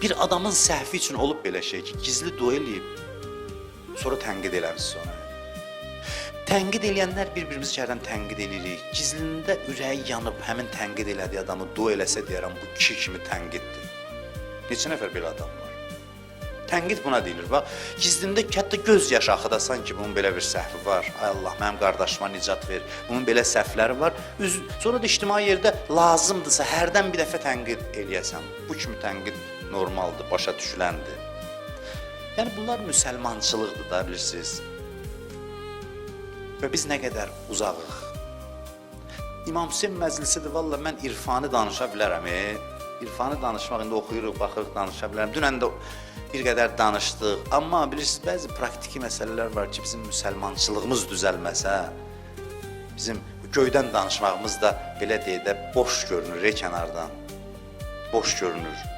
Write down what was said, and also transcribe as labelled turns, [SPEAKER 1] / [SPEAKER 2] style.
[SPEAKER 1] Bir adamın səhvi üçün olub belə şey ki, gizli dua eləyib, sonra tənqid eləmişsiniz ona. Tənqid eləyənlər bir-birimizi içərdən tənqid eləyirik. Gizlində ürəyi yanıb həmin tənqid elədiyi adamı dua eləsə deyərəm, bu kişi kimi tənqiddir. Neçə nəfər belə adam var? Tənqid buna deyilir. Bax, gizlində hətta göz yaşı axıdasan ki, bunun belə bir səhvi var. Ay Allah, mənim qardaşıma nicat ver. Bunun belə səhvləri var. Sonra da ictimai yerdə lazımdırsa hərdən bir dəfə tənqid eləyəsən. Bu kimi tənqid normaldır, başa düşüləndir. Yəni bunlar müsəlmançılıqdır da, bilirsiniz. Və biz nə qədər uzağıq. İmam Hüseyn məclisidir, valla mən irfanı danışa bilərəm. İrfanı danışmaq, indi oxuyuruq, baxırıq, danışa bilərəm. Dünən də bir qədər danışdıq. Amma bilirsiniz, bəzi praktiki məsələlər var ki, bizim müsəlmançılığımız düzəlməsə, bizim göydən danışmağımız da belə deyək də boş görünür kənardan. Boş görünür.